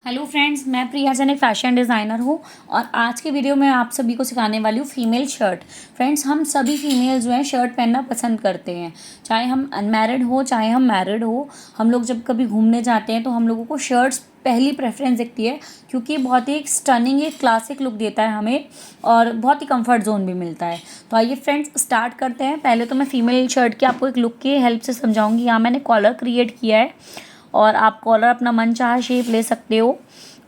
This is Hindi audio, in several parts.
हेलो फ्रेंड्स, मैं प्रिया जन एक फ़ैशन डिज़ाइनर हूँ और आज की वीडियो में आप सभी को सिखाने वाली हूँ फ़ीमेल शर्ट। फ्रेंड्स, हम सभी फीमेल जो हैं शर्ट पहनना पसंद करते हैं, चाहे हम अनमैरिड हो चाहे हम मैरिड हो। हम लोग जब कभी घूमने जाते हैं तो हम लोगों को शर्ट्स पहली प्रेफरेंस दिखती है, क्योंकि बहुत ही एक स्टनिंग एक क्लासिक लुक देता है हमें और बहुत ही कंफर्ट जोन भी मिलता है। तो आइए फ्रेंड्स स्टार्ट करते हैं। पहले तो मैं फ़ीमेल शर्ट की आपको एक लुक की हेल्प से समझाऊँगी। यहाँ मैंने कॉलर क्रिएट किया है और आप कॉलर अपना मनचाहा शेप ले सकते हो।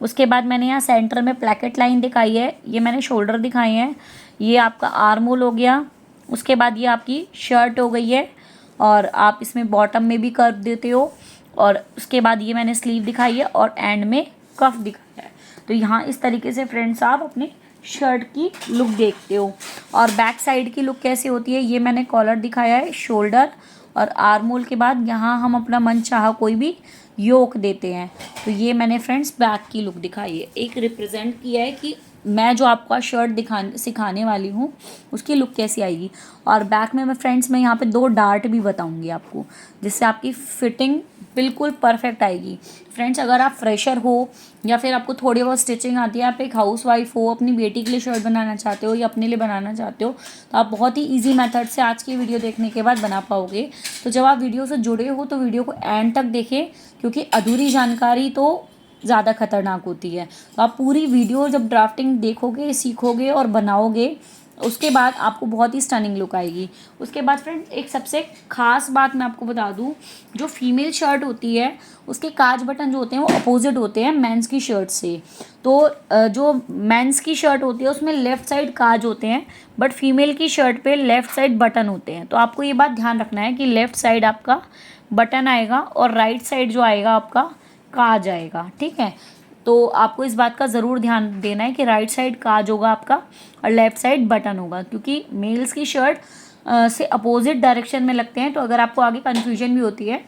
उसके बाद मैंने यहाँ सेंटर में प्लैकेट लाइन दिखाई है, ये मैंने शोल्डर दिखाए हैं, ये आपका आर्म होल हो गया। उसके बाद ये आपकी शर्ट हो गई है और आप इसमें बॉटम में भी कर्व देते हो। और उसके बाद ये मैंने स्लीव दिखाई है और एंड में कफ दिखाया है। तो यहाँ इस तरीके से फ्रेंड्स आप अपने शर्ट की लुक देखते हो। और बैक साइड की लुक कैसे होती है, ये मैंने कॉलर दिखाया है, शोल्डर और आर्म होल के बाद यहाँ हम अपना मन चाहा कोई भी योक देते हैं। तो ये मैंने फ्रेंड्स बैक की लुक दिखाई है, एक रिप्रेजेंट किया है कि मैं जो आपका शर्ट सिखाने वाली हूँ उसकी लुक कैसी आएगी। और बैक में मैं फ्रेंड्स मैं यहाँ पे 2 डार्ट भी बताऊँगी आपको, जिससे आपकी फिटिंग बिल्कुल परफेक्ट आएगी। फ्रेंड्स, अगर आप फ्रेशर हो या फिर आपको थोड़ी बहुत स्टिचिंग आती है, आप एक हाउसवाइफ हो, अपनी बेटी के लिए शर्ट बनाना चाहते हो या अपने लिए बनाना चाहते हो, तो आप बहुत ही ईजी मेथड से आज की वीडियो देखने के बाद बना पाओगे। तो जब आप वीडियो से जुड़े हो तो वीडियो को एंड तक देखें, क्योंकि अधूरी जानकारी तो ज़्यादा खतरनाक होती है। तो आप पूरी वीडियो जब ड्राफ्टिंग देखोगे, सीखोगे और बनाओगे, उसके बाद आपको बहुत ही स्टनिंग लुक आएगी। उसके बाद फ्रेंड्स एक सबसे ख़ास बात मैं आपको बता दूं, जो फीमेल शर्ट होती है उसके काज बटन जो होते हैं वो अपोजिट होते हैं मेंस की शर्ट से। तो जो मेंस की शर्ट होती है उसमें लेफ़्ट साइड काज होते हैं, बट फीमेल की शर्ट पे लेफ़्ट साइड बटन होते हैं। तो आपको ये बात ध्यान रखना है कि लेफ़्ट साइड आपका बटन आएगा और राइट साइड जो आएगा आपका काज आएगा, ठीक है। तो आपको इस बात का ज़रूर ध्यान देना है कि राइट साइड काज होगा आपका और लेफ़्ट साइड बटन होगा, क्योंकि मेल्स की शर्ट से अपोजिट डायरेक्शन में लगते हैं। तो अगर आपको आगे कन्फ्यूजन भी होती है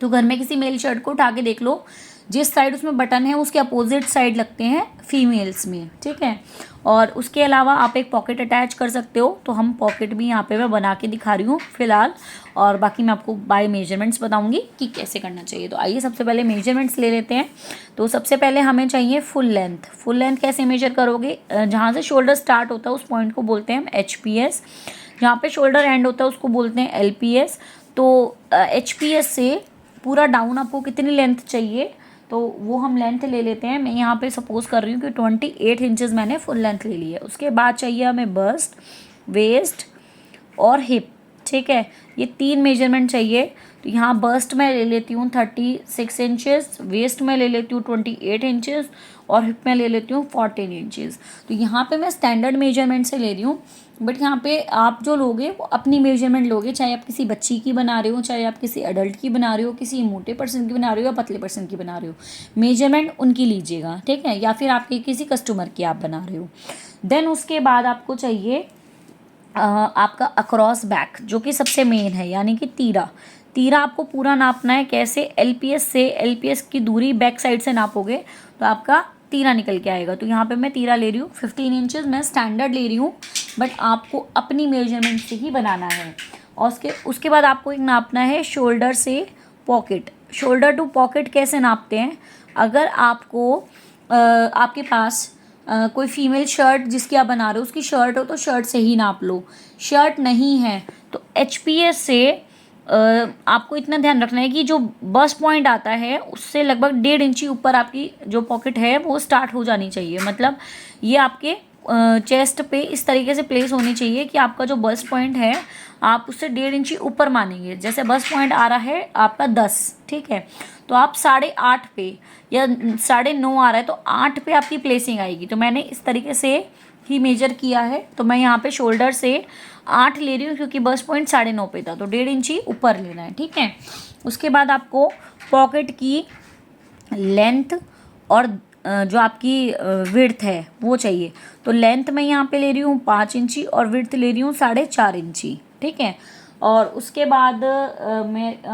तो घर में किसी मेल शर्ट को उठा के देख लो, जिस साइड उसमें बटन है उसके अपोजिट साइड लगते हैं फीमेल्स में, ठीक है। और उसके अलावा आप एक पॉकेट अटैच कर सकते हो, तो हम पॉकेट भी यहाँ पे मैं बना के दिखा रही हूँ फ़िलहाल, और बाकी मैं आपको बाय मेजरमेंट्स बताऊँगी कि कैसे करना चाहिए। तो आइए सबसे पहले मेजरमेंट्स ले लेते हैं। तो सबसे पहले हमें चाहिए फुल लेंथ। फुल लेंथ कैसे मेजर करोगे, जहाँ से शोल्डर स्टार्ट होता है उस पॉइंट को बोलते हैं हम HPS, जहाँ पे शोल्डर एंड होता है उसको बोलते हैं LPS। तो HPS से पूरा डाउन आपको कितनी लेंथ चाहिए, तो वो हम लेंथ ले लेते हैं। मैं यहाँ पे सपोज कर रही हूँ कि 28 इंचज़ मैंने फुल लेंथ ले ली है। उसके बाद चाहिए हमें बस्ट, वेस्ट और हिप, ठीक है। ये 3 मेजरमेंट चाहिए। तो यहाँ बस्ट में ले लेती हूँ 36 इंचज़, वेस्ट में ले लेती हूँ 28 इंचज़ और हिप में ले लेती हूँ 14 इंचज़। तो यहाँ पे मैं स्टैंडर्ड मेजरमेंट से ले रही हूँ, बट यहाँ पे आप जो लोगे वो अपनी मेजरमेंट लोगे, चाहे आप किसी बच्ची की बना रहे हो, चाहे आप किसी अडल्ट की बना रहे हो, किसी मोटे पर्सन की बना रहे हो या पतले पर्सन की बना रहे हो, मेजरमेंट उनकी लीजिएगा, ठीक है। या फिर आपके किसी कस्टमर की आप बना रहे हो। देन उसके बाद आपको चाहिए आपका अक्रॉस बैक, जो कि सबसे मेन है, यानी कि तीरा। तीरा आपको पूरा नापना है। कैसे, LPS से LPS की दूरी बैक साइड से नापोगे तो आपका तीरा निकल के आएगा। तो यहाँ पे मैं तीरा ले रही हूँ 15 इंचज़, मैं स्टैंडर्ड ले रही हूँ, बट आपको अपनी मेजरमेंट से ही बनाना है। और उसके बाद आपको एक नापना है शोल्डर से पॉकेट। शोल्डर टू पॉकेट कैसे नापते हैं, अगर आपको आपके पास कोई फीमेल शर्ट जिसकी आप बना रहे हो उसकी शर्ट हो तो शर्ट से ही नाप लो। शर्ट नहीं है तो HPS से आपको इतना ध्यान रखना है कि जो बस्ट पॉइंट आता है उससे लगभग 1.5 इंची ऊपर आपकी जो पॉकेट है वो स्टार्ट हो जानी चाहिए। मतलब ये आपके चेस्ट पे इस तरीके से प्लेस होनी चाहिए कि आपका जो बस्ट पॉइंट है आप उससे 1.5 इंची ऊपर मानेंगे। जैसे बस्ट पॉइंट आ रहा है आपका 10, ठीक है, तो आप 8.5 पे या 9.5 आ रहा है तो 8 पे आपकी प्लेसिंग आएगी। तो मैंने इस तरीके से ही मेजर किया है। तो मैं यहाँ पे शोल्डर से 8 ले रही हूँ, क्योंकि बस्ट पॉइंट 9.5 पे था, तो 1.5 इंची ऊपर लेना है, ठीक है। उसके बाद आपको पॉकेट की लेंथ और जो आपकी विड्थ है वो चाहिए। तो लेंथ मैं यहाँ पे ले रही हूँ 5 इंची और विड्थ ले रही हूँ 4.5 इंची, ठीक है। और उसके बाद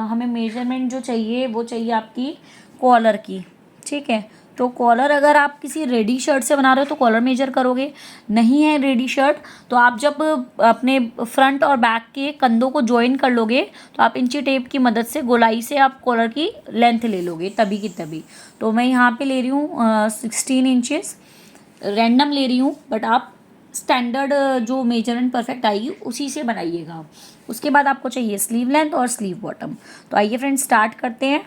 हमें मेजरमेंट जो चाहिए वो चाहिए आपकी कॉलर की, ठीक है। तो कॉलर अगर आप किसी रेडी शर्ट से बना रहे हो तो कॉलर मेजर करोगे, नहीं है रेडी शर्ट तो आप जब अपने फ्रंट और बैक के कंधों को ज्वाइन कर लोगे तो आप इंची टेप की मदद से गोलाई से आप कॉलर की लेंथ ले लोगे तभी की तभी। तो मैं यहाँ पे ले रही हूँ 16 इंचेस, रैंडम ले रही हूँ, बट आप स्टैंडर्ड जो मेजरमेंट परफेक्ट आएगी उसी से बनाइएगा। उसके बाद आपको चाहिए स्लीव लेंथ और स्लीव बॉटम। तो आइए फ्रेंड्स स्टार्ट करते हैं।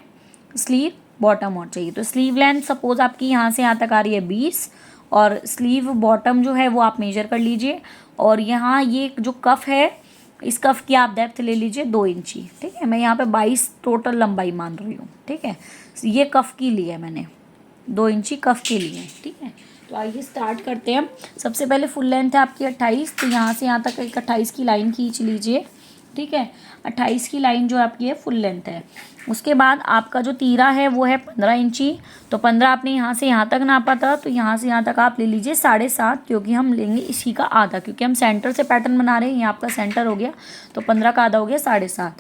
स्लीव बॉटम और चाहिए तो स्लीव लेंथ सपोज आपकी यहाँ से यहाँ तक आ रही है 20 और स्लीव बॉटम जो है वो आप मेजर कर लीजिए। और यहाँ ये जो कफ है इस कफ की आप डेप्थ ले लीजिए 2 इंची, ठीक है। मैं यहाँ पे 22 टोटल लंबाई मान रही हूँ, ठीक है। ये कफ की ली है मैंने, 2 इंची कफ के लिए, ठीक है। तो आइए स्टार्ट करते हैं। सबसे पहले फुल लेंथ है आपकी 28, तो यहाँ से यहाँ तक एक 28 की लाइन खींच लीजिए, ठीक है। 28 की लाइन जो आपकी है फुल लेंथ है। उसके बाद आपका जो तीरा है वो है 15 इंची, तो 15 आपने यहाँ से यहाँ तक नापा था तो यहाँ से यहाँ तक आप ले लीजिए 7.5, क्योंकि हम लेंगे इसी का आधा, क्योंकि हम सेंटर से पैटर्न बना रहे हैं। ये आपका सेंटर हो गया तो 15 का आधा हो गया 7.5।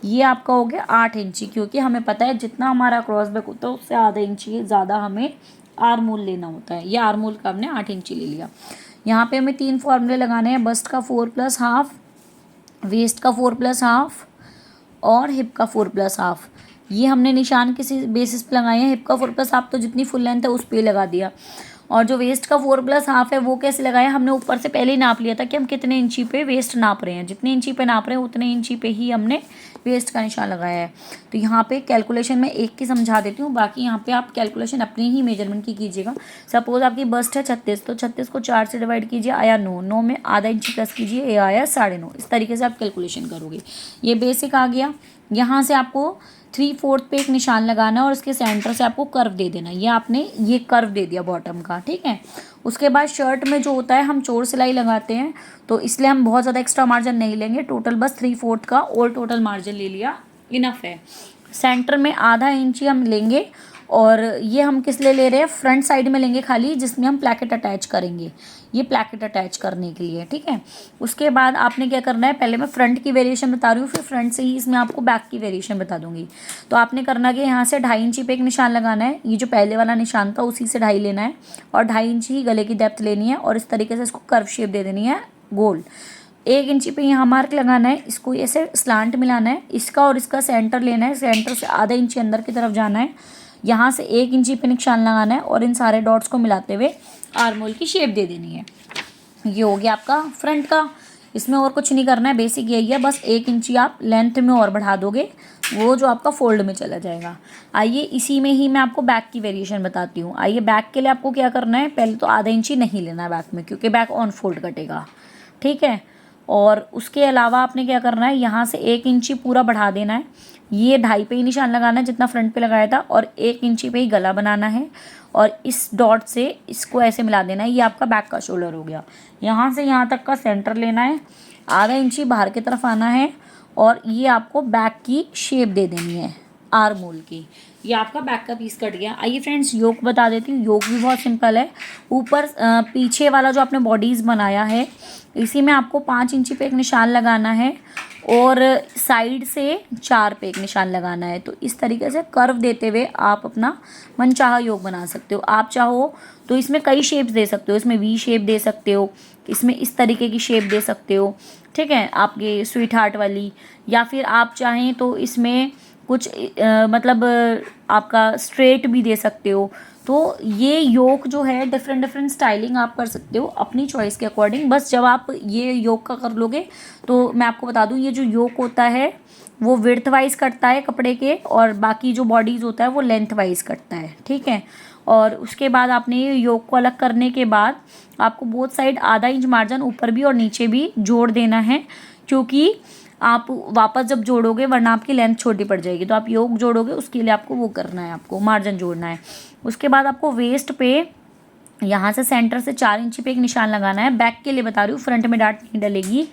ये आपका हो गया 8 इंची, क्योंकि हमें पता है जितना हमारा क्रॉस बैक होता है उससे आधा इंची ज़्यादा हमें आर्मोल लेना होता है। ये आर्मोल का हमने 8 इंची ले लिया। यहाँ पे हमें 3 फॉर्मूले लगाने हैं, बस्ट का 4+1/2, वेस्ट का 4+1/2 और हिप का 4+1/2। ये हमने निशान किसी बेसिस पे लगाए हैं। हिप का 4+1/2 तो जितनी फुल लेंथ है उस पे लगा दिया, और जो वेस्ट का 4+1/2 है वो कैसे लगाया, हमने ऊपर से पहले ही नाप लिया था कि हम कितने इंची पे वेस्ट नाप रहे हैं। जितने इंची पे नाप रहे हैं उतने इंची पे ही हमने वेस्ट का निशान लगाया है। तो यहाँ पे कैलकुलेशन में एक की समझा देती हूँ, बाकी यहाँ पे आप कैलकुलेशन अपनी ही मेजरमेंट की कीजिएगा। सपोज आपकी बस्ट है 36, तो 36 को 4 से डिवाइड कीजिए, आया 9, 9 में आधा इंची प्लस कीजिए, ये आया 9.5। इस तरीके से आप कैलकुलेशन करोगे। ये बेसिक आ गया। यहाँ से आपको 3/4 पे एक निशान लगाना है और उसके सेंटर से आपको कर्व दे देना है। ये आपने ये कर्व दे दिया बॉटम का, ठीक है। उसके बाद शर्ट में जो होता है हम चोर सिलाई लगाते हैं, तो इसलिए हम बहुत ज़्यादा एक्स्ट्रा मार्जिन नहीं लेंगे। टोटल बस 3/4 का और टोटल मार्जिन ले लिया, इनफ है। सेंटर में आधा इंची हम लेंगे, और ये हम किस लिए ले रहे हैं, फ्रंट साइड में लेंगे खाली, जिसमें हम प्लैकेट अटैच करेंगे। ये प्लैकेट अटैच करने के लिए, ठीक है। उसके बाद आपने क्या करना है, पहले मैं फ्रंट की वेरिएशन बता रही हूँ, फिर फ्रंट से ही इसमें आपको बैक की वेरिएशन बता दूंगी। तो आपने करना कि यहाँ से 2.5 इंची पे एक निशान लगाना है। ये जो पहले वाला निशान था उसी से 2.5 लेना है, और 2.5 इंची ही गले की डेप्थ लेनी है, और इस तरीके से इसको कर्व शेप दे देनी है गोल। 1 इंची पे यहाँ मार्क लगाना है, इसको ऐसे स्लांट मिलाना है, इसका और इसका सेंटर लेना है, सेंटर से आधा इंची अंदर की तरफ जाना है, यहाँ से 1 इंची पे निशान लगाना है, और इन सारे डॉट्स को मिलाते हुए आर्मोल की शेप दे देनी है। ये हो गया आपका फ्रंट का। इसमें और कुछ नहीं करना है, बेसिक यही है, बस 1 इंची आप लेंथ में और बढ़ा दोगे, वो जो आपका फोल्ड में चला जाएगा। आइए इसी में ही मैं आपको बैक की वेरिएशन बताती हूँ। आइए बैक के लिए आपको क्या करना है, पहले तो आधा इंची नहीं लेना है बैक में, क्योंकि बैक ऑन फोल्ड कटेगा, ठीक है। और उसके अलावा आपने क्या करना है, यहाँ से 1 इंची पूरा बढ़ा देना है। ये 2.5 पे ही निशान लगाना है जितना फ्रंट पे लगाया था, और 1 इंची पे ही गला बनाना है, और इस डॉट से इसको ऐसे मिला देना है। ये आपका बैक का शोल्डर हो गया। यहाँ से यहाँ तक का सेंटर लेना है, आधा इंची बाहर की तरफ आना है, और ये आपको बैक की शेप दे देनी है आर्मोल की। ये आपका बैक का पीस कट गया। आइए फ्रेंड्स योक बता देती हूँ। योक भी बहुत सिंपल है। ऊपर पीछे वाला जो आपने बॉडीज़ बनाया है इसी में आपको 5 इंची पे एक निशान लगाना है, और साइड से 4 पे एक निशान लगाना है। तो इस तरीके से कर्व देते हुए आप अपना मनचाहा योग बना सकते हो। आप चाहो तो इसमें कई शेप्स दे सकते हो, इसमें वी शेप दे सकते हो, इसमें इस तरीके की शेप दे सकते हो, ठीक है, आपके स्वीट हार्ट वाली, या फिर आप चाहें तो इसमें कुछ मतलब आपका स्ट्रेट भी दे सकते हो। तो ये योक जो है डिफरेंट डिफरेंट स्टाइलिंग आप कर सकते हो अपनी चॉइस के अकॉर्डिंग। बस जब आप ये योक का कर लोगे तो मैं आपको बता दूं, ये जो योक होता है वो विड्थ वाइज कटता है कपड़े के, और बाकी जो बॉडीज़ होता है वो लेंथ वाइज कटता है, ठीक है। और उसके बाद आपने ये योक को अलग करने के बाद आपको बोथ साइड आधा इंच मार्जिन ऊपर भी और नीचे भी जोड़ देना है, क्योंकि आप वापस जब जोड़ोगे वरना आपकी लेंथ छोटी पड़ जाएगी। तो आप योक जोड़ोगे उसके लिए आपको वो करना है, आपको मार्जिन जोड़ना है। उसके बाद आपको वेस्ट पे यहाँ से सेंटर से 4 इंची पे एक निशान लगाना है। बैक के लिए बता रही हूँ, फ्रंट में डाट नहीं डलेगी।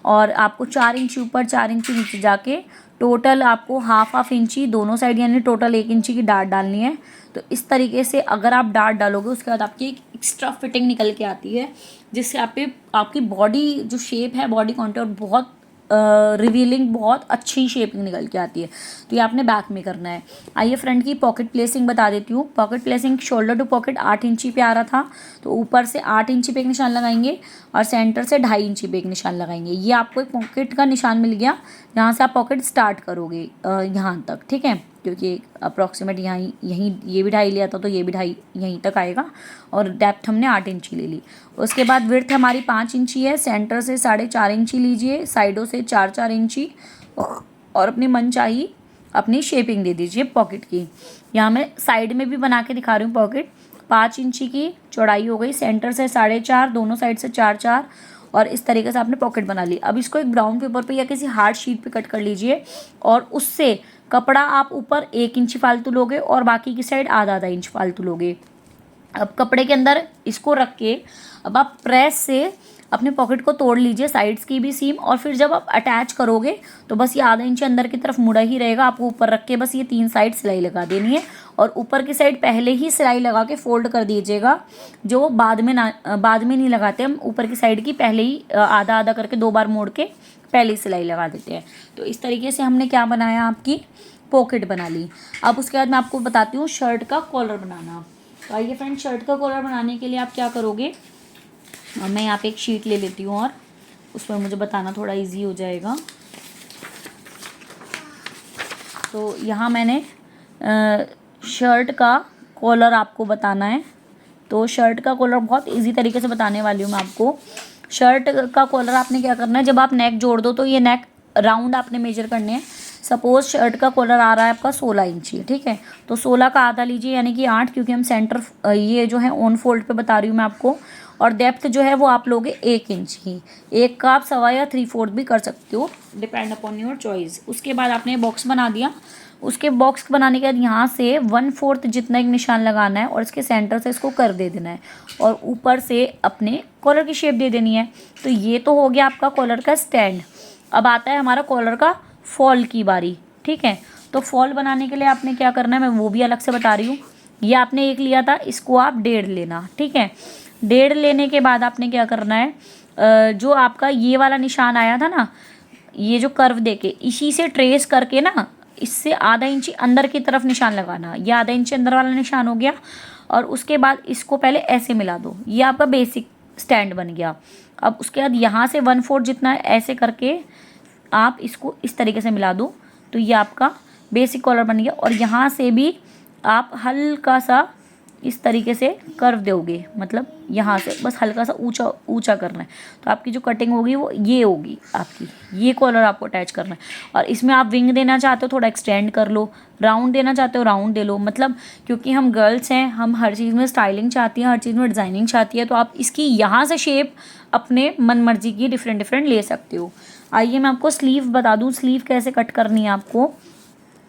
और आपको 4 इंची ऊपर 4 इंची नीचे जाके टोटल आपको हाफ इंची दोनों साइड, यानी टोटल 1 इंची की डाट डालनी है। तो इस तरीके से अगर आप डाट डालोगे उसके बाद आपकी एक एक्स्ट्रा फिटिंग निकल के आती है, जिससे आपकी बॉडी जो शेप है, बॉडी कॉन्टूर बहुत रिवीलिंग, बहुत अच्छी शेपिंग निकल के आती है। तो ये आपने बैक में करना है। आइए फ्रंट की पॉकेट प्लेसिंग बता देती हूँ। Pocket placing shoulder to pocket 8 इंची पे आ रहा था, तो ऊपर से 8 इंची पे एक निशान लगाएंगे और सेंटर से 2.5 इंची पे एक निशान लगाएंगे। ये आपको एक पॉकेट का निशान मिल गया, यहाँ से आप पॉकेट स्टार्ट करोगे यहाँ तक, ठीक है, क्योंकि अप्रॉक्सीमेट यहाँ यहीं ये भी 2.5 लिया था, तो ये भी 2.5 यहीं तक आएगा। और डेप्थ हमने 8 इंची ले ली। उसके बाद विड्थ हमारी 5 इंची है, सेंटर से 4.5 इंची लीजिए, साइडों से 4-4 इंची, और अपनी मनचाही अपनी शेपिंग दे दीजिए पॉकेट की। यहाँ मैं साइड में भी बना के दिखा रही हूँ पॉकेट। 5 इंची की चौड़ाई हो गई, सेंटर से 4.5, दोनों साइड से 4-4, और इस तरीके से आपने पॉकेट बना ली। अब इसको एक ब्राउन पेपर पे या किसी हार्ड शीट पे कट कर लीजिए, और उससे कपड़ा आप ऊपर 1 इंच फालतू लोगे और बाकी की साइड आधा इंच फालतू लोगे। अब कपड़े के अंदर इसको रख के अब आप प्रेस से अपने पॉकेट को तोड़ लीजिए, साइड्स की भी सीम, और फिर जब आप अटैच करोगे तो बस ये आधा इंच अंदर की तरफ मुड़ा ही रहेगा। आपको ऊपर रख के बस ये 3 साइड सिलाई लगा देनी है, और ऊपर की साइड पहले ही सिलाई लगा के फोल्ड कर दीजिएगा, जो बाद में नहीं लगाते हम। ऊपर की साइड की पहले ही आधा आधा करके 2 बार मोड़ के पहले ही सिलाई लगा देते हैं। तो इस तरीके से हमने क्या बनाया, आपकी पॉकेट बना ली। अब उसके बाद मैं आपको बताती हूँ शर्ट का कॉलर बनाना। तो आइए फ्रेंड, शर्ट का कॉलर बनाने के लिए आप क्या करोगे, मैं यहाँ पे एक शीट ले लेती हूँ और उस पर मुझे बताना थोड़ा इजी हो जाएगा। तो यहाँ मैंने शर्ट का कॉलर आपको बताना है। तो शर्ट का कॉलर बहुत इजी तरीके से बताने वाली हूँ मैं आपको। शर्ट का कॉलर आपने क्या करना है, जब आप नेक जोड़ दो तो ये नेक राउंड आपने मेजर करने हैं। सपोज शर्ट का कॉलर आ रहा है आपका 16 इंची, ठीक है, तो 16 का आधा लीजिए, यानी कि 8, क्योंकि हम सेंटर ये जो है ऑन फोल्ड पे बता रही हूँ मैं आपको। और डेप्थ जो है वो आप लोगे 1 इंच ही, 1 का आप 1.25 या 3/4 भी कर सकते हो, डिपेंड अपॉन योर चॉइस। उसके बाद आपने बॉक्स बना दिया। उसके बॉक्स बनाने के बाद यहाँ से 1/4 जितना एक निशान लगाना है और इसके सेंटर से इसको कर दे देना है, और ऊपर से अपने कॉलर की शेप दे देनी है। तो ये तो हो गया आपका कॉलर का स्टैंड। अब आता है हमारा कॉलर का फॉल की बारी, ठीक है। तो फॉल बनाने के लिए आपने क्या करना है, मैं वो भी अलग से बता रही हूँ। ये आपने 1 लिया था, इसको आप 1.5 लेना, ठीक है। 1.5 लेने के बाद आपने क्या करना है, जो आपका ये वाला निशान आया था ना, ये जो कर्व देके इसी से ट्रेस करके ना, इससे आधा इंची अंदर की तरफ निशान लगाना। ये आधा इंची अंदर वाला निशान हो गया, और उसके बाद इसको पहले ऐसे मिला दो, ये आपका बेसिक स्टैंड बन गया। अब उसके बाद यहाँ से 1/4 जितना ऐसे करके आप इसको इस तरीके से मिला दो, तो ये आपका बेसिक कॉलर बन गया। और यहाँ से भी आप हल्का सा इस तरीके से कर्व दोगे, मतलब यहाँ से बस हल्का सा ऊंचा ऊंचा करना है, तो आपकी जो कटिंग होगी वो ये होगी आपकी। ये कॉलर आपको अटैच करना है। और इसमें आप विंग देना चाहते हो थोड़ा एक्सटेंड कर लो, राउंड देना चाहते हो राउंड दे लो, मतलब क्योंकि हम गर्ल्स हैं, हम हर चीज़ में स्टाइलिंग चाहती हैं, हर चीज़ में डिज़ाइनिंग चाहती है, तो आप इसकी यहाँ से शेप अपने मन मर्जी की डिफरेंट डिफरेंट ले सकते हो। आइए मैं आपको स्लीव बता दूँ, स्लीव कैसे कट करनी है आपको।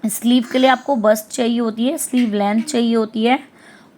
स्लीव के लिए आपको बस्ट चाहिए होती है, स्लीव लेंथ चाहिए होती है,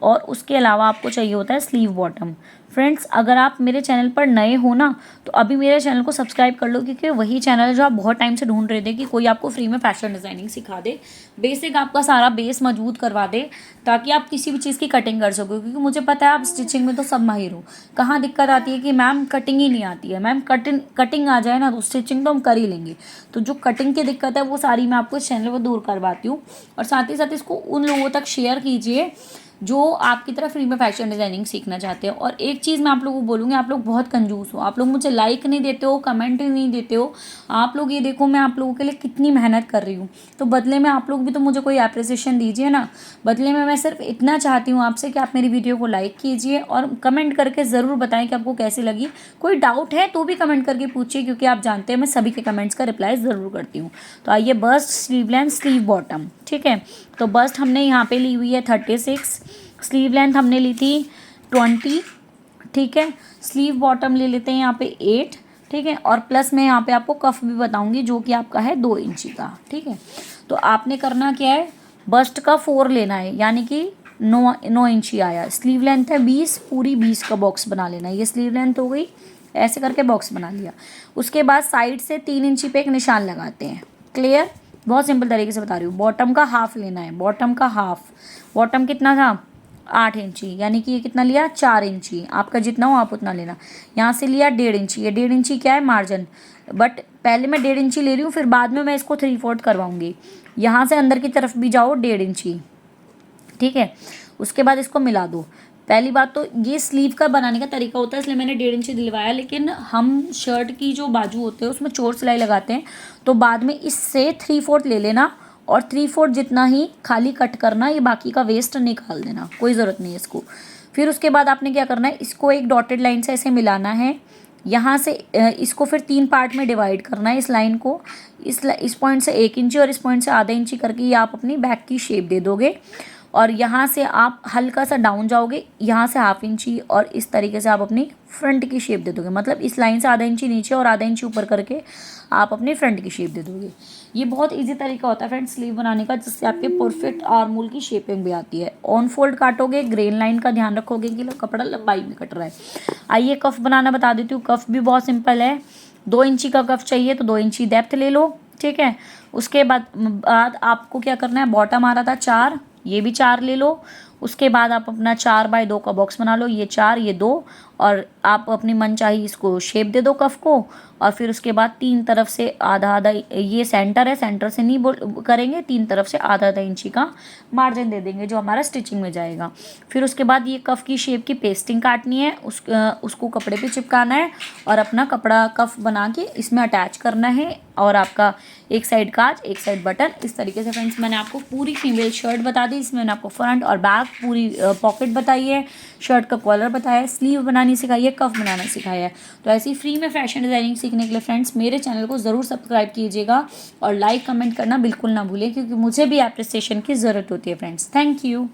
और उसके अलावा आपको चाहिए होता है स्लीव बॉटम। फ्रेंड्स, अगर आप मेरे चैनल पर नए हो ना, तो अभी मेरे चैनल को सब्सक्राइब कर लो, क्योंकि वही चैनल है जो आप बहुत टाइम से ढूंढ रहे थे कि कोई आपको फ्री में फैशन डिज़ाइनिंग सिखा दे, बेसिक आपका सारा बेस मजबूत करवा दे, ताकि आप किसी भी चीज़ की कटिंग कर सको। क्योंकि मुझे पता है आप स्टिचिंग में तो सब माहिर हो। कहाँ दिक्कत आती है कि मैम कटिंग ही नहीं आती है। मैम कटिंग आ जाए ना तो स्टिचिंग तो हम कर ही लेंगे। तो जो कटिंग की दिक्कत है वो सारी मैं आपको इस चैनल पर दूर करवाती हूँ। और साथ ही साथ इसको उन लोगों तक शेयर कीजिए जो आपकी तरफ फ्री में फैशन डिज़ाइनिंग सीखना चाहते हो। और एक चीज़ मैं आप लोगों को बोलूँगी, आप लोग बहुत कंजूस हो, आप लोग मुझे लाइक नहीं देते हो, कमेंट नहीं देते हो। आप लोग ये देखो मैं आप लोगों के लिए कितनी मेहनत कर रही हूँ, तो बदले में आप लोग भी तो मुझे कोई एप्रिसिएशन दीजिए ना। बदले में मैं सिर्फ इतना चाहती हूँ आपसे कि आप मेरी वीडियो को लाइक कीजिए और कमेंट करके ज़रूर बताएं कि आपको कैसी लगी। कोई डाउट है तो भी कमेंट करके पूछिए, क्योंकि आप जानते हैं मैं सभी के कमेंट्स का रिप्लाई ज़रूर करती हूँ। तो आइए, bust, sleeve length, sleeve bottom, ठीक है। तो बस्ट हमने यहाँ पे ली हुई है 36, स्लीव लेंथ हमने ली थी 20, ठीक है। स्लीव बॉटम ले लेते हैं यहाँ पे 8, ठीक है। और प्लस मैं यहाँ पे आपको कफ भी बताऊंगी जो कि आपका है 2 इंची का, ठीक है। तो आपने करना क्या है, बस्ट का 4 लेना है, यानी कि 9 इंची आया। स्लीव लेंथ है 20, पूरी 20 का बॉक्स बना लेना है। ये स्लीव लेंथ हो गई, ऐसे करके बॉक्स बना लिया। उसके बाद साइड से 3 इंची पे एक निशान लगाते हैं। क्लियर, बहुत सिंपल तरीके से बता रही हूँ। बॉटम का हाफ लेना है, बॉटम का हाफ। बॉटम कितना था, 8 इंची, यानी कि ये कितना लिया, 4 इंची। आपका जितना हो आप उतना लेना। यहाँ से लिया 1.5 इंची, ये 1.5 इंची क्या है, मार्जिन। बट पहले मैं 1.5 इंची ले रही हूँ, फिर बाद में मैं इसको 3/4 करवाऊँगी। यहाँ से अंदर की तरफ भी जाओ 1.5 इंची, ठीक है। उसके बाद इसको मिला दो। पहली बात तो ये स्लीव का बनाने का तरीका होता है, इसलिए मैंने 1.5 इंची दिलवाया, लेकिन हम शर्ट की जो बाजू होते हैं उसमें चोर सिलाई लगाते हैं, तो बाद में इससे 3/4 ले लेना और 3/4 जितना ही खाली कट करना, ये बाकी का वेस्ट निकाल देना, कोई ज़रूरत नहीं है इसको। फिर उसके बाद आपने क्या करना है, इसको एक डॉटेड लाइन से ऐसे मिलाना है, यहाँ से इसको फिर 3 पार्ट में डिवाइड करना है इस लाइन को। इस पॉइंट से 1 इंची और इस पॉइंट से आधा इंची करके ये आप अपनी बैक की शेप दे दोगे। और यहाँ से आप हल्का सा डाउन जाओगे, यहाँ से 1/2 इंची, और इस तरीके से आप अपनी फ्रंट की शेप दे दोगे। मतलब इस लाइन से आधा इंची नीचे और आधा इंची ऊपर करके आप अपनी फ्रंट की शेप दे दोगे। ये बहुत इजी तरीका होता है फ्रेंड्स स्लीव बनाने का, जिससे आपके परफेक्ट आर्म होल की शेपिंग भी आती है। ऑन फोल्ड काटोगे, ग्रेन लाइन का ध्यान रखोगे कि कपड़ा लंबाई में कट रहा है। आइए कफ बनाना बता देती हूँ। कफ भी बहुत सिंपल है। 2 इंची का कफ चाहिए तो 2 इंची डेप्थ ले लो, ठीक है। उसके बाद आपको क्या करना है, बॉटम आ रहा था 4, ये भी 4 ले लो। उसके बाद आप अपना 4x2 का बॉक्स बना लो, ये 4 ये 2, और आप अपनी मनचाही इसको शेप दे दो कफ को। और फिर उसके बाद 3 तरफ से आधा आधा, ये सेंटर है, सेंटर से नहीं करेंगे, 3 तरफ से आधा आधा इंची का मार्जिन दे देंगे जो हमारा स्टिचिंग में जाएगा। फिर उसके बाद ये कफ की शेप की पेस्टिंग काटनी है, उसको कपड़े पे चिपकाना है और अपना कपड़ा कफ बना के इसमें अटैच करना है। और आपका एक साइड काज, एक साइड बटन, इस तरीके से फ्रेंड्स मैंने आपको पूरी फीमेल शर्ट बता दी। इसमें मैंने आपको फ्रंट और बैक पूरी पॉकेट बताई है, शर्ट का कॉलर बताया है, स्लीव बनानी सिखाई है, कफ बनाना सिखाया है। तो ऐसी फ्री में फैशन डिज़ाइनिंग सीखने के लिए फ्रेंड्स मेरे चैनल को ज़रूर सब्सक्राइब कीजिएगा और लाइक कमेंट करना बिल्कुल ना भूलें, क्योंकि मुझे भी एप्रिसिएशन की ज़रूरत होती है फ्रेंड्स। Thank you.